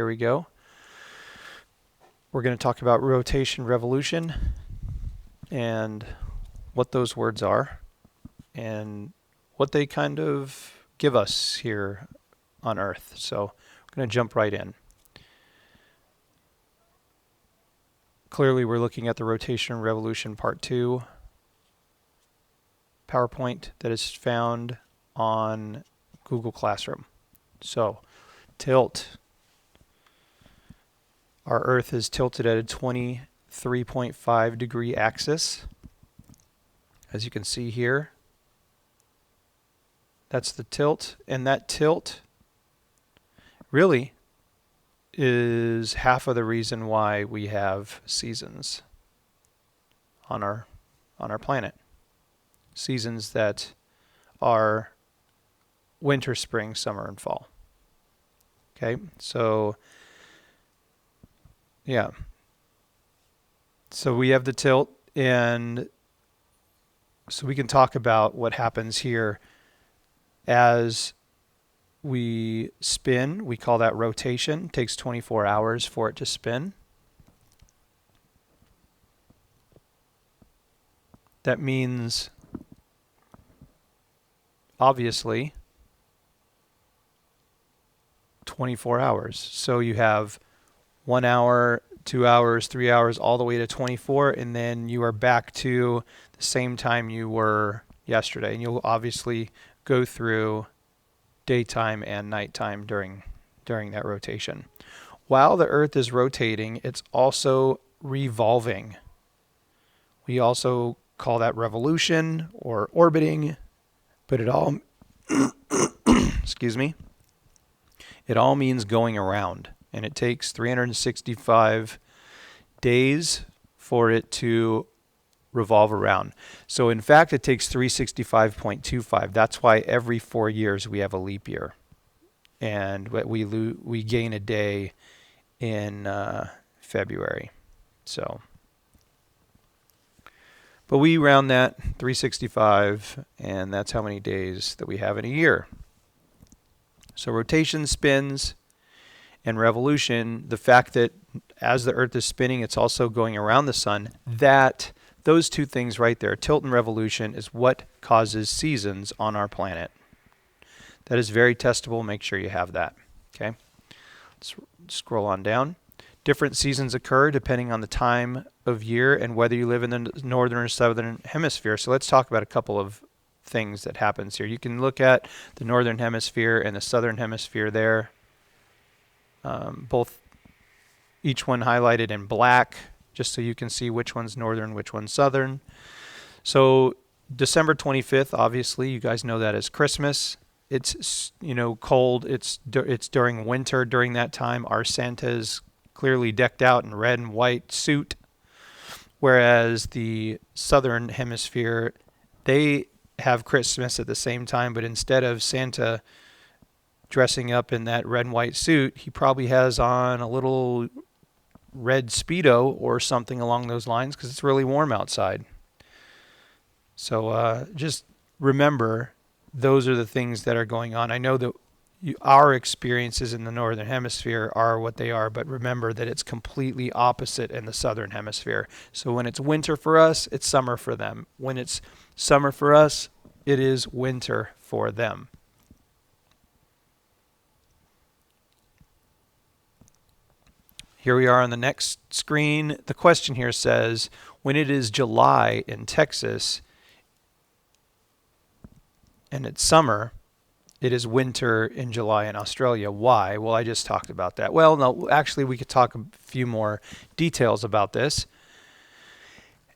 Here we go. We're going to talk about rotation, revolution, and what those words are, and what they kind of give us here on Earth. So I'm going to jump right in. Clearly, we're looking at the rotation and revolution part 2 PowerPoint that is found on Google Classroom. So, tilt. Our Earth is tilted at a 23.5 degree axis. As you can see here, that's the tilt, and that tilt really is half of the reason why we have seasons on our planet. Seasons that are winter, spring, summer, and fall. Okay, so yeah. So we have the tilt, and so we can talk about what happens here as we spin. We call that rotation. It takes 24 hours for it to spin. That means, obviously, 24 hours. So you have 1 hour, 2 hours, 3 hours, all the way to 24, and then you are back to the same time you were yesterday. And you'll obviously go through daytime and nighttime during that rotation. While the Earth is rotating, it's also revolving. We also call that revolution or orbiting, but it all excuse me, it all means going around, and it takes 365 days for it to revolve around. So in fact, it takes 365.25. That's why every 4 years we have a leap year, and we gain a day in February. So, but we round that 365, and that's how many days that we have in a year. So rotation, spins, and revolution, the fact that as the Earth is spinning, it's also going around the sun, that those two things right there, tilt and revolution, is what causes seasons on our planet. That is very testable. Make sure you have that. Okay. Let's scroll on down. Different seasons occur depending on the time of year and whether you live in the northern or southern hemisphere. So let's talk about a couple of things that happens here. You can look at the northern hemisphere and the southern hemisphere there. Each one highlighted in black, just so you can see which one's northern, which one's southern. So December 25th, obviously, you guys know that as Christmas. It's, cold. It's during winter. During that time, our Santa's clearly decked out in red and white suit, whereas the southern hemisphere, they have Christmas at the same time, but instead of Santa dressing up in that red and white suit, he probably has on a little red Speedo or something along those lines because it's really warm outside. So just remember, those are the things that are going on. I know that our experiences in the northern hemisphere are what they are, but remember that it's completely opposite in the southern hemisphere. So when it's winter for us, it's summer for them. When it's summer for us, it is winter for them. Here we are on the next screen. The question here says, when it is July in Texas and it's summer, it is winter in July in Australia. Why? Well, I just talked about that. Well, no, actually, we could talk a few more details about this.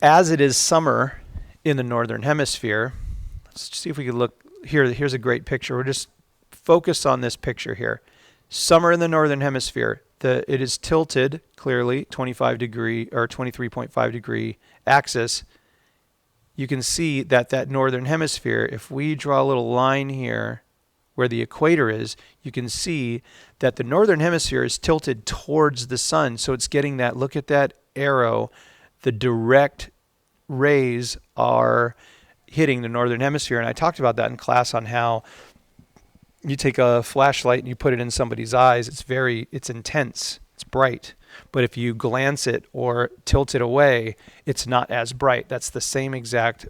As it is summer in the northern hemisphere, let's see if we could look here. Here's a great picture. We'll just focus on this picture here. Summer in the northern hemisphere. It is tilted clearly 25 degree or 23.5 degree axis. You can see that northern hemisphere, if we draw a little line here where the equator is, you can see that the northern hemisphere is tilted towards the sun. So it's getting that, look at that arrow, the direct rays are hitting the northern hemisphere. And I talked about that in class on how you take a flashlight and you put it in somebody's eyes, it's intense, it's bright. But if you glance it or tilt it away, it's not as bright. That's the same exact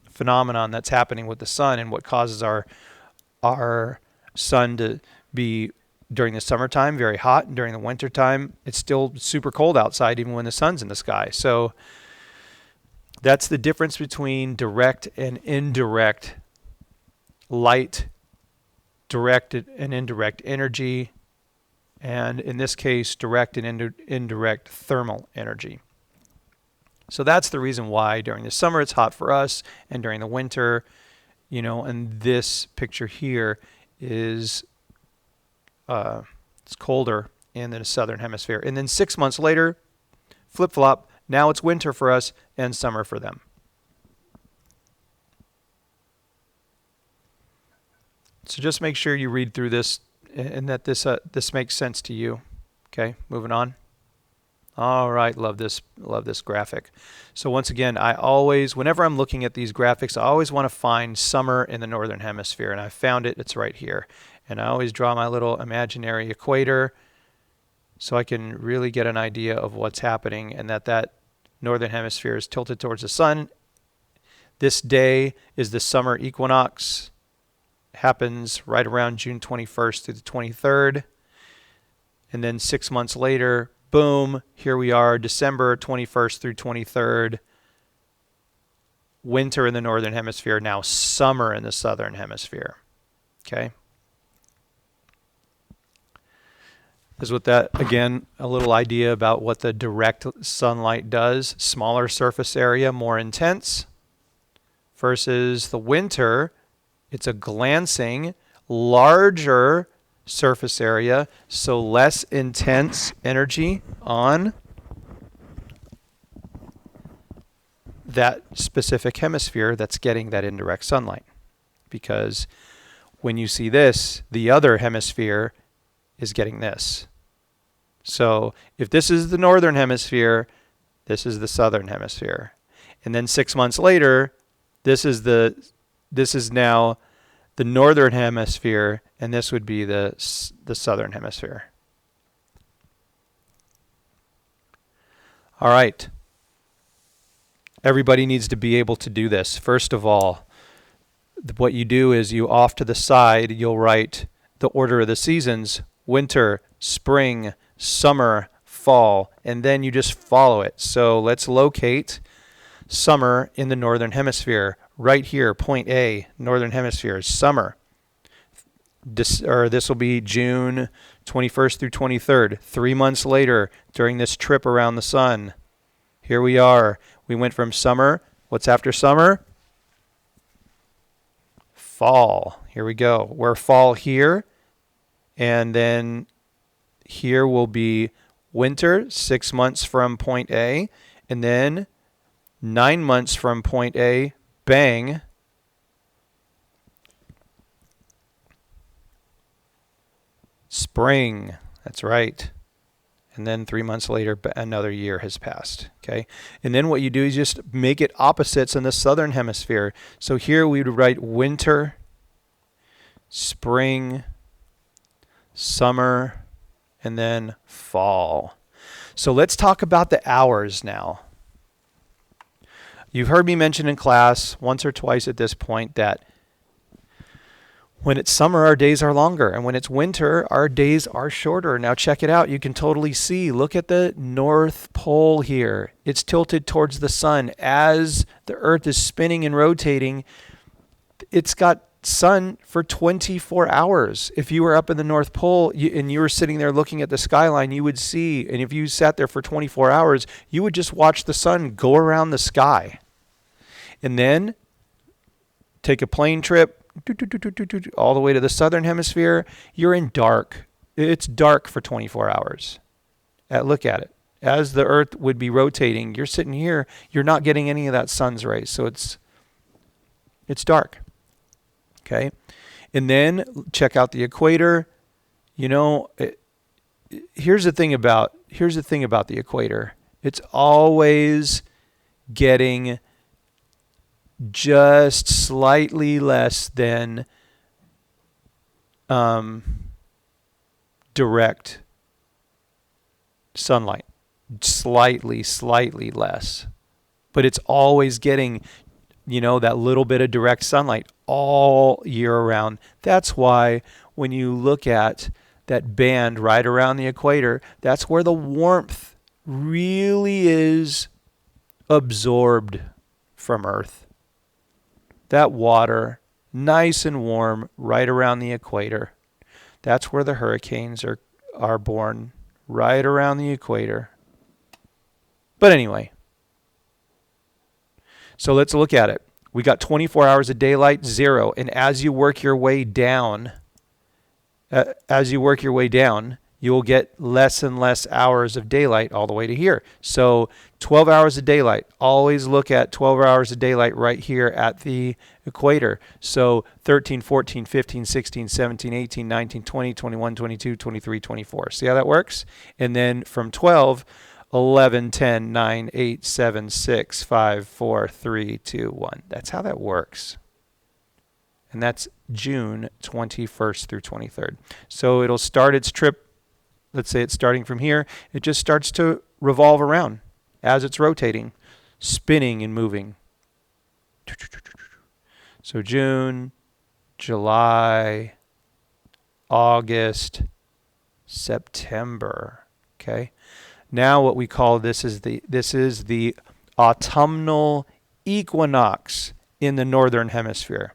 phenomenon that's happening with the sun, and what causes our sun to be, during the summertime, very hot, and during the wintertime, it's still super cold outside even when the sun's in the sky. So that's the difference between direct and indirect light, direct and indirect energy, and in this case, direct and indirect thermal energy. So that's the reason why during the summer it's hot for us, and during the winter, and this picture here is it's colder in the southern hemisphere. And then 6 months later, flip-flop, now it's winter for us and summer for them. So just make sure you read through this and that this makes sense to you. Okay, moving on. All right, love this graphic. So once again, whenever I'm looking at these graphics, I always want to find summer in the northern hemisphere, and I found it. It's right here. And I always draw my little imaginary equator so I can really get an idea of what's happening, and that northern hemisphere is tilted towards the sun. This day is the summer equinox. It happens right around June 21st through the 23rd. And then 6 months later, boom, here we are, December 21st through 23rd. Winter in the northern hemisphere, now summer in the southern hemisphere. Okay? Is with that, again, a little idea about what the direct sunlight does. Smaller surface area, more intense. Versus the winter, it's a glancing, larger surface area, so less intense energy on that specific hemisphere that's getting that indirect sunlight. Because when you see this, the other hemisphere is getting this. So if this is the northern hemisphere, this is the southern hemisphere. And then 6 months later, this is now the northern hemisphere, and this would be the southern hemisphere. All right. Everybody needs to be able to do this. First of all, what you do is you off to the side, you'll write the order of the seasons: winter, spring, summer, fall, and then you just follow it. So let's locate summer in the northern hemisphere. Right here, point A, northern hemisphere is summer. This will be June 21st through 23rd. 3 months later, during this trip around the sun, here we are. We went from summer. What's after summer? Fall. Here we go. We're fall here. And then here will be winter, 6 months from point A. And then 9 months from point A, bang, spring. That's right. And then 3 months later, another year has passed. Okay. And then what you do is just make it opposites in the southern hemisphere. So here we would write winter, spring, summer, and then fall. So let's talk about the hours now. You've heard me mention in class once or twice at this point that when it's summer, our days are longer, and when it's winter, our days are shorter. Now check it out. You can totally see. Look at the North Pole here. It's tilted towards the sun. As the Earth is spinning and rotating, it's got sun for 24 hours. If you were up in the North Pole and you were sitting there looking at the skyline, you would see, and if you sat there for 24 hours, you would just watch the sun go around the sky. And then take a plane trip all the way to the southern hemisphere. You're in dark. It's dark for 24 hours. Look at it. As the Earth would be rotating, you're sitting here, you're not getting any of that sun's rays. So it's dark. Okay. And then check out the equator. Here's the thing about the equator. It's always getting just slightly less than direct sunlight. Slightly less. But it's always getting, that little bit of direct sunlight all year around. That's why when you look at that band right around the equator, that's where the warmth really is absorbed from Earth. That water, nice and warm right around the equator. That's where the hurricanes are born, right around the equator. But anyway, so let's look at it. We got 24 hours of daylight, 0. And as you work your way down, you'll get less and less hours of daylight all the way to here. So 12 hours of daylight. Always look at 12 hours of daylight right here at the equator. So 13, 14, 15, 16, 17, 18, 19, 20, 21, 22, 23, 24. See how that works? And then from 12, 11, 10, 9, 8, 7, 6, 5, 4, 3, 2, 1. That's how that works. And that's June 21st through 23rd. So it'll start its trip. Let's say it's starting from here. It just starts to revolve around as it's rotating, spinning and moving. So June, July, August, September. Okay. Now what we call this is the autumnal equinox in the northern hemisphere.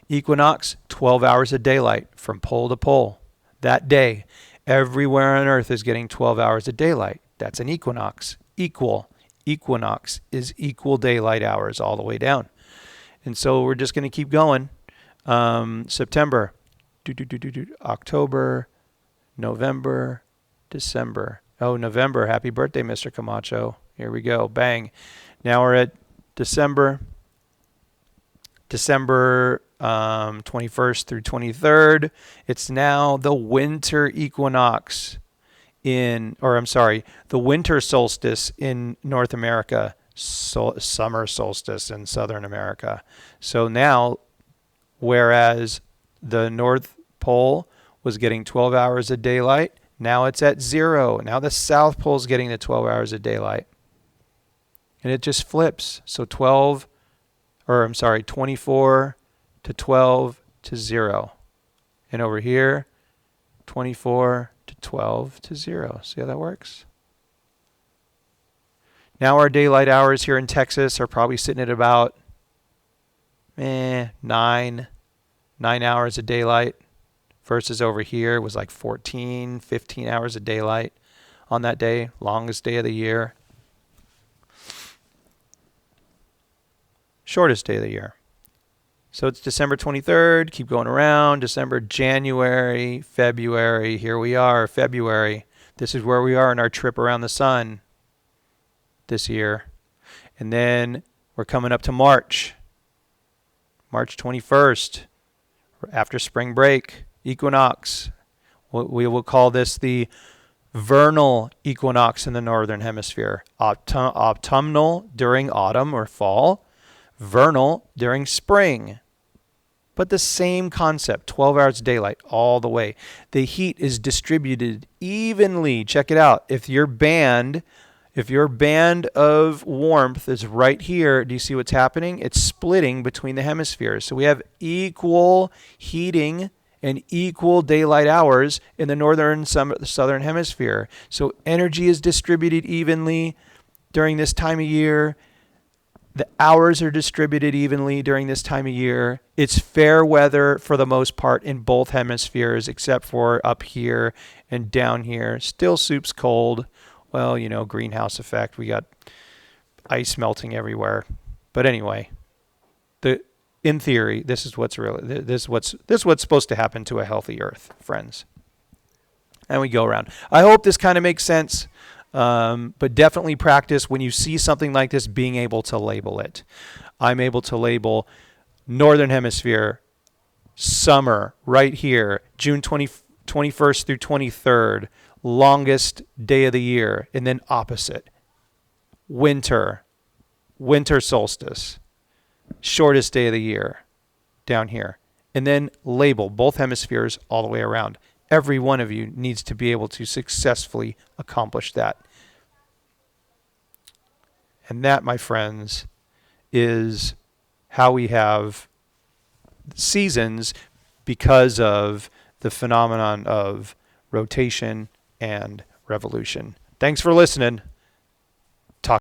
Equinox, 12 hours of daylight from pole to pole. That day, everywhere on Earth is getting 12 hours of daylight. That's an equinox. Equinox is equal daylight hours all the way down. And so we're just going to keep going. September, October, November, December. Oh, November. Happy birthday, Mr. Camacho. Here we go. Bang. Now we're at December. December 21st through 23rd. It's now the winter equinox the winter solstice in North America, summer solstice in Southern America. So now, whereas the North Pole was getting 12 hours of daylight, now it's at 0. Now the South Pole is getting the 12 hours of daylight. And it just flips. So 24 to 12 to 0. And over here, 24 to 12 to 0. See how that works? Now our daylight hours here in Texas are probably sitting at about 9 hours of daylight. Versus over here was like 14, 15 hours of daylight on that day, longest day of the year. Shortest day of the year. So it's December 23rd, keep going around, December, January, February, here we are, February. This is where we are in our trip around the sun this year. And then we're coming up to March 21st, after spring break. Equinox. We will call this the vernal equinox in the northern hemisphere. Autumnal during autumn or fall. Vernal during spring. But the same concept, 12 hours of daylight all the way. The heat is distributed evenly. Check it out. If your band of warmth is right here, do you see what's happening? It's splitting between the hemispheres. So we have equal heating and equal daylight hours in the northern and southern hemisphere. So energy is distributed evenly during this time of year. The hours are distributed evenly during this time of year. It's fair weather for the most part in both hemispheres, except for up here and down here. Still soup's cold. Well, greenhouse effect. We got ice melting everywhere. But anyway, in theory, this is what's supposed to happen to a healthy Earth, friends. And we go around. I hope this kind of makes sense. But definitely practice when you see something like this, being able to label it. I'm able to label Northern Hemisphere, summer, right here, June 21st through 23rd, longest day of the year, and then opposite, winter solstice, shortest day of the year, down here. and then label both hemispheres all the way around. Every one of you needs to be able to successfully accomplish that. And that, my friends, is how we have seasons because of the phenomenon of rotation and revolution. Thanks for listening.